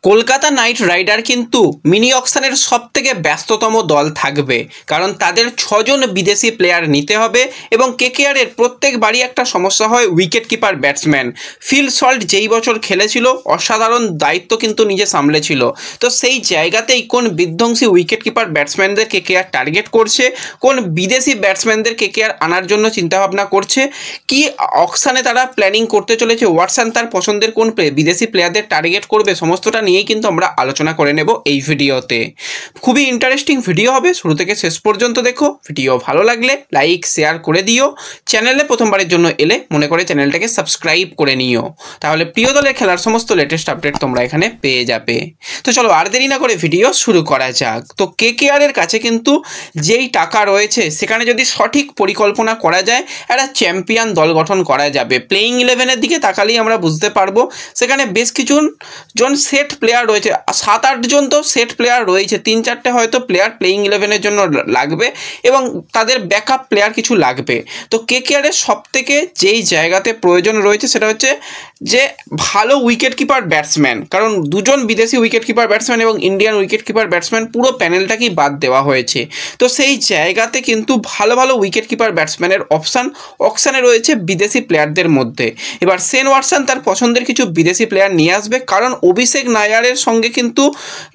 Kolkata night rider কিন্তু mini অকশনের সবথেকে ব্যস্ততম দল থাকবে, কারণ তাদের 6জন বিদেশি প্লেয়ার নিতে হবে এবং কেকেআরের প্রত্যেকবারই একটা সমস্যা হয় wicket keeper batsman. Phil Salt যেই বছর খেলেছিল অসাধারণ দায়িত্ব কিন্তু নিজে সামলেছিল, তো সেই জায়গাতেই কোন বিধ্বংসী উইকেট কিপার ব্যাটসম্যানদের কেকেআর টার্গেট করছে, কোন বিদেশি ব্যাটসম্যানদের কেকেআর আনার জন্য চিন্তাভাবনা করছে, কি অকশনে তারা প্ল্যানিং করতে চলেছে, ওয়াটসন তার পছন্দের কোন বিদেশি প্লেয়ারদের টার্গেট করবে, সমস্তটা নিয়েই কিন্তু আমরা আলোচনা করে নেব এই ভিডিওতে। খুবই ইন্টারেস্টিং ভিডিও হবে, শুরু থেকে শেষ পর্যন্ত দেখো। ভিডিও ভালো লাগলে লাইক শেয়ার করে দিও, চ্যানেলে প্রথমবারের জন্য এলে মনে করে চ্যানেলটাকে সাবস্ক্রাইব করে নিও, তাহলে প্রিয় দলের খেলার সমস্ত লেটেস্ট আপডেট তোমরা এখানে পেয়ে যাবে। তো চলো আর দেরি না করে ভিডিও শুরু করা যাক। তো কেকেআরের কাছে কিন্তু যেই টাকা রয়েছে সেখানে যদি সঠিক পরিকল্পনা করা যায় একটা চ্যাম্পিয়ন দল গঠন করা যাবে। প্লেইং 11-এর দিকে তাকালেই আমরা বুঝতে পারবো সেখানে বেশ কিছু জন সেট প্লেয়ার রয়েছে, 7-8 জন তো সেট প্লেয়ার রয়েছে, 3-4টে হয়তো প্লেয়ার প্লেইং 11-এর জন্য লাগবে এবং তাদের ব্যাকআপ প্লেয়ার কিছু লাগবে। তো কেকেআরের সবথেকে যেই জায়গাতে প্রয়োজন রয়েছে সেটা হচ্ছে যে ভালো উইকেট কিপার ব্যাটসম্যান, কারণ 2জন বিদেশি উইকেট কিপার ব্যাটসম্যান এবং ইন্ডিয়ান উইকেট কিপার ব্যাটসম্যান পুরো প্যানেলটাকেই বাদ দেওয়া হয়েছে। তো সেই জায়গাতে কিন্তু ভালো ভালো উইকেট কিপার ব্যাটসম্যানের অকশানে রয়েছে বিদেশি প্লেয়ারদের মধ্যে। এবার শেন ওয়াটসন তার পছন্দের কিছু বিদেশি প্লেয়ার নিয়ে আসবে, কারণ অভিষেক নায়ারের সঙ্গে কিন্তু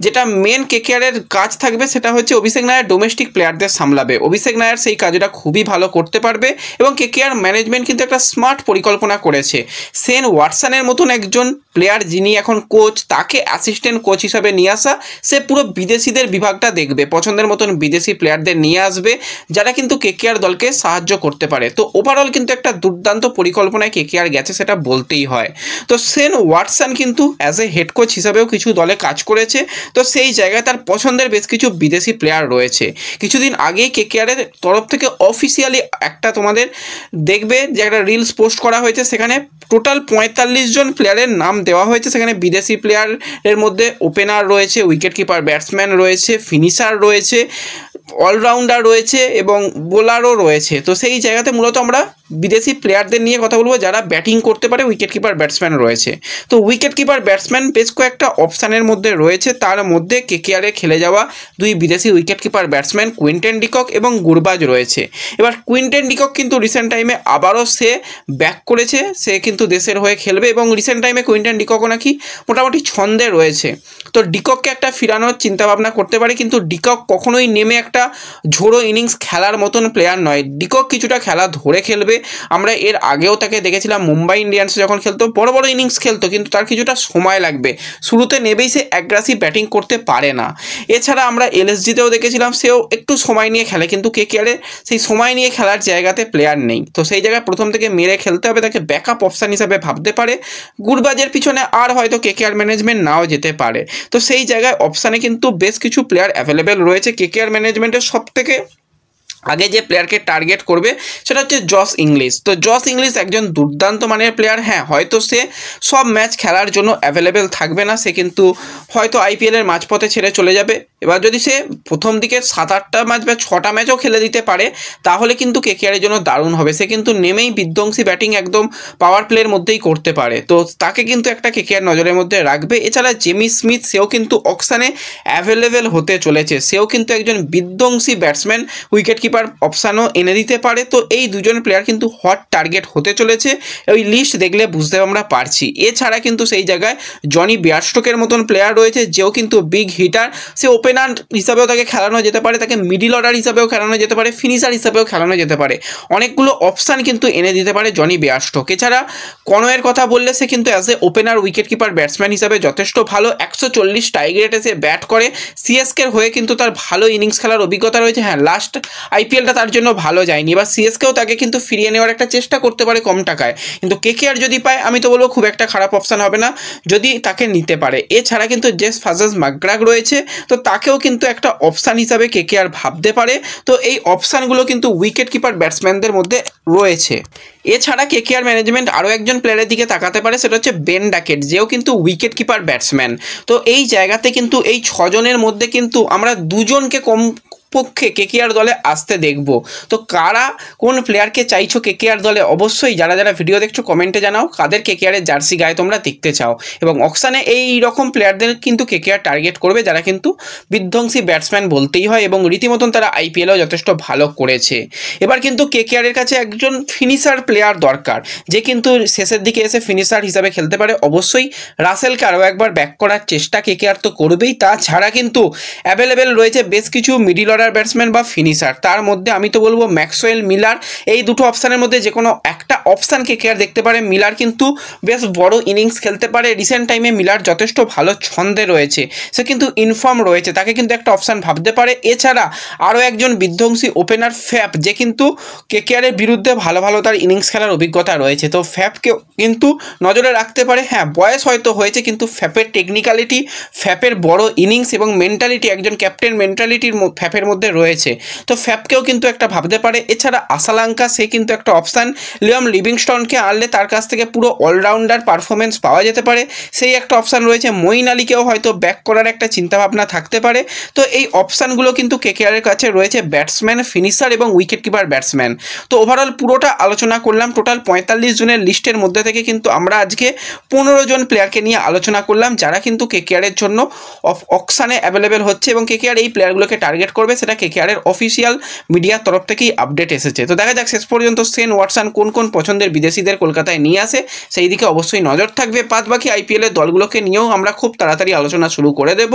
যেটা মেন কেকেআরের কাজ থাকবে সেটা হচ্ছে অভিষেক নায়ার ডোমেস্টিক প্লেয়ারদের সামলাবে। অভিষেক নায়ার সেই কাজটা খুবই ভালো করতে পারবে এবং কেকেআর ম্যানেজমেন্ট কিন্তু একটা স্মার্ট পরিকল্পনা করেছে। শেন ওয়াটসনের মতন একজন প্লেয়ার যিনি এখন কোচ, তাকে অ্যাসিস্ট্যান্ট কোচ হিসাবে নিয়ে আসা, সে পুরো বিদেশিদের বিভাগটা দেখবে, পছন্দের মতন বিদেশি প্লেয়ারদের নিয়ে আসবে যারা কিন্তু কেকেআর দলকে সাহায্য করতে পারে। তো ওভারঅল কিন্তু একটা দুর্দান্ত পরিকল্পনায় কেকেআর গেছে, সেটা বলতেই হয়। তো শেন ওয়াটসন কিন্তু অ্যাজ এ হেড কোচ হিসাবেও কিছু দলে কাজ করেছে, তো সেই জায়গায় তার পছন্দের বেশ কিছু বিদেশি প্লেয়ার রয়েছে। কিছুদিন আগেই কেকেআরের তরফ থেকে অফিসিয়ালি একটা তোমাদের দেখবে যে একটা রিলস পোস্ট করা হয়েছে, সেখানে টোটাল 45 জন প্লেয়ারের নাম দেওয়া হয়েছে। সেখানে বিদেশি প্লেয়ারের মধ্যে ওপেনার রয়েছে, উইকেট কিপার ব্যাটসম্যান রয়েছে, ফিনিশার রয়েছে, অলরাউন্ডার রয়েছে এবং বোলারও রয়েছে। তো সেই জায়গাতে মূলত আমরা বিদেশি প্লেয়ারদের নিয়ে কথা বলবো যারা ব্যাটিং করতে পারে, উইকেট কিপার ব্যাটসম্যান রয়েছে। তো উইকেট কিপার ব্যাটসম্যান বেশ কয়েকটা অপশানের মধ্যে রয়েছে, তার মধ্যে কেকেআরে খেলে যাওয়া 2 বিদেশি wicket keeper batsman Quinton de Kock এবং গুরবাজ রয়েছে। এবার কুইন্টন ডিকক কিন্তু রিসেন্ট টাইমে আবারও সে ব্যাক করেছে, সে কিন্তু দেশের হয়ে খেলবে এবং রিসেন্ট টাইমে কুইন্টন ডিককও নাকি মোটামুটি ছন্দে রয়েছে। তো ডিকককে একটা ফিরানোর চিন্তাভাবনা করতে পারে, কিন্তু ডিকক কখনোই নেমে একটা ঝোড়ো ইনিংস খেলার মতন প্লেয়ার নয়। ডিকক কিছুটা খেলা ধরে খেলবে, আমরা এর আগেও তাকে দেখেছিলাম মুম্বাই ইন্ডিয়ান্সে যখন খেলতো, বড় বড় ইনিংস খেলতো, কিন্তু তার কিছুটা সময় লাগবে, শুরুতে নেবেই সে অ্যাগ্রেসিভ ব্যাটিং করতে পারে না। এছাড়া আমরা এলএসজিতেও দেখেছিলাম সেও একটু সময় নিয়ে খেলে, কিন্তু কেকেআরে সেই সময় নিয়ে খেলার জায়গাতে প্লেয়ার নেই। তো সেই জায়গায় প্রথম থেকে মেরে খেলতে হবে, তাকে ব্যাকআপ অপশান হিসাবে ভাবতে পারে। গুরবাজের পিছনে আর হয়তো কেকেআর ম্যানেজমেন্ট নাও যেতে পারে। তো সেই জায়গায় অপশানে কিন্তু বেশ কিছু প্লেয়ার অ্যাভেলেবেল রয়েছে। কেকেআর ম্যানেজমেন্টের সব থেকে আগে যে প্লেয়ারকে টার্গেট করবে সেটা হচ্ছে জস ইংলিশ। তো জস ইংলিশ একজন দুর্দান্ত মানের প্লেয়ার, হ্যাঁ হয়তো সে সব ম্যাচ খেলার জন্য অ্যাভেলেবেল থাকবে না, সে কিন্তু হয়তো আইপিএলের মাঝপথে ছেড়ে চলে যাবে। এবার যদি সে প্রথম দিকে 7-8টা ম্যাচ বা 6টা ম্যাচও খেলে দিতে পারে তাহলে কিন্তু কেকেআরের জন্য দারুণ হবে। সে কিন্তু নেমেই বিধ্বংসী ব্যাটিং একদম পাওয়ার প্লের মধ্যেই করতে পারে, তো তাকে কিন্তু একটা কেকেআর নজরের মধ্যে রাখবে। এছাড়া জেমি স্মিথ, সেও কিন্তু অকশানে অ্যাভেলেবেল হতে চলেছে, সেও কিন্তু একজন বিধ্বংসী ব্যাটসম্যান, উইকেট কিপার অপশানও এনে দিতে পারে। তো এই 2জন প্লেয়ার কিন্তু হট টার্গেট হতে চলেছে, ওই লিস্ট দেখলে বুঝতে আমরা পারছি। এছাড়া কিন্তু সেই জায়গায় জনি বেয়ারস্টোকের মতন প্লেয়ার রয়েছে, যেও কিন্তু বিগ হিটার, সে ওপেনার হিসাবেও তাকে খেলানো যেতে পারে, তাকে মিডিল অর্ডার হিসাবেও খেলানো যেতে পারে, ফিনিশার হিসাবেও খেলানো যেতে পারে, অনেকগুলো অপশান কিন্তু এনে দিতে পারে জনি বেয়ারস্টোক। এছাড়া কনওয়ের কথা বললে সে কিন্তু as a opener wicket keeper batsman হিসাবে যথেষ্ট ভালো, 140 স্ট্রাইক রেটে সে ব্যাট করে, সিএসকের হয়ে কিন্তু তার ভালো ইনিংস খেলার অভিজ্ঞতা রয়েছে। হ্যাঁ লাস্ট আইপিএলটা তার জন্য ভালো যায়নি, এবার সিএসকেও তাকে কিন্তু ফিরিয়ে নেওয়ার একটা চেষ্টা করতে পারে কম টাকায়, কিন্তু কেকেআর যদি পায় আমি তো বলবো খুব একটা খারাপ অপশান হবে না যদি তাকে নিতে পারে। এছাড়া কিন্তু জেস ফাজাস মাকগ্রাগ রয়েছে, তো তাকেও কিন্তু একটা অপশান হিসাবে কেকেআর ভাবতে পারে। তো এই অপশানগুলো কিন্তু উইকেট কিপার ব্যাটসম্যানদের মধ্যে রয়েছে। এছাড়া কেকেআর ম্যানেজমেন্ট আরও একজন প্লেয়ারের দিকে তাকাতে পারে, সেটা হচ্ছে বেন ডাকেট, যেও কিন্তু উইকেট কিপার ব্যাটসম্যান। তো এই জায়গাতে কিন্তু এই ছজনের মধ্যে কিন্তু আমরা দুজনকে পক্ষে কেকেআর দলে আসতে দেখব। তো কারা কোন প্লেয়ারকে চাইছো কেকেআর দলে, অবশ্যই যারা যারা ভিডিও দেখছো কমেন্টে জানাও কাদের কেকেআরের জার্সি গায়ে তোমরা দেখতে চাও। এবং অকশানে এই রকম প্লেয়ারদের কিন্তু কেকেআর টার্গেট করবে, যারা কিন্তু বিধ্বংসী ব্যাটসম্যান বলতেই হয় এবং রীতিমতন তারা আইপিএলেও যথেষ্ট ভালো করেছে। এবার কিন্তু কেকেআরের কাছে একজন ফিনিশার প্লেয়ার দরকার, যে কিন্তু শেষের দিকে এসে ফিনিশার হিসাবে খেলতে পারে। অবশ্যই রাসেলকে আরও একবার ব্যাক করার চেষ্টা কেকেআর তো করবেই, তাছাড়া কিন্তু অ্যাভেলেবেল রয়েছে বেশ কিছু মিডিল অর্ডার ব্যাটসম্যান বা ফিনিশার। তার মধ্যে আমি তো বলবো ম্যাক্সওয়েল, মিলার, এই দুটো অপশানের মধ্যে যে কোনো একটা অপশান কেকেআর দেখতে পারে। মিলার কিন্তু বেশ বড় ইনিংস খেলতে পারে, রিসেন্ট টাইমে মিলার যথেষ্ট ভালো ছন্দে রয়েছে, সে কিন্তু ইনফর্ম রয়েছে, তাকে কিন্তু একটা অপশান ভাবতে পারে। এছাড়া আরও একজন বিধ্বংসী ওপেনার ফ্যাপ, যে কিন্তু কেকেআরের বিরুদ্ধে ভালো ভালো তার ইনিংস খেলার অভিজ্ঞতা রয়েছে, তো ফ্যাপকে কিন্তু নজরে রাখতে পারে। হ্যাঁ, বয়স হয়তো হয়েছে, কিন্তু ফ্যাপের টেকনিক্যালিটি, ফ্যাপের বড় ইনিংস এবং মেন্টালিটি, একজন ক্যাপ্টেন মেন্টালিটির ফ্যাপের মধ্যে রয়েছে, তো ফ্যাপকেও কিন্তু একটা ভাবতে পারে। এছাড়া আসালাঙ্কা, সে কিন্তু একটা অপশান, লিয়াম লিভিংস্টনকে আনলে তার কাছ থেকে পুরো অলরাউন্ডার পারফরমেন্স পাওয়া যেতে পারে, সেই একটা অপশান রয়েছে। মঈন আলীকেও হয়তো ব্যাক করার একটা চিন্তাভাবনা থাকতে পারে। তো এই অপশানগুলো কিন্তু কেকেআরের কাছে রয়েছে, ব্যাটসম্যান, ফিনিশার এবং উইকেট কিপার ব্যাটসম্যান। তো ওভারঅল পুরোটা আলোচনা করলাম, টোটাল 45 জনের লিস্টের মধ্যে থেকে কিন্তু আমরা আজকে 15 জন প্লেয়ারকে নিয়ে আলোচনা করলাম, যারা কিন্তু কেকেআরের জন্য অকশানে অ্যাভেলেবেল হচ্ছে এবং কেকেআর এই প্লেয়ারগুলোকে টার্গেট করবে, সেটা কেকেআরের অফিসিয়াল মিডিয়ার তরফ থেকেই আপডেট এসেছে। তো দেখা যাক শেষ পর্যন্ত শেন ওয়াটসন কোন কোন পছন্দের বিদেশিদের কলকাতায় নিয়ে আসে, সেই দিকে অবশ্যই নজর থাকবে। বাদ বাকি আইপিএলের দলগুলোকে নিয়েও আমরা খুব তাড়াতাড়ি আলোচনা শুরু করে দেব,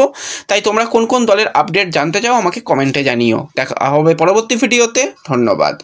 তাই তোমরা কোন কোন দলের আপডেট জানতে চাও আমাকে কমেন্টে জানিও। দেখা হবে পরবর্তী ভিডিওতে। ধন্যবাদ।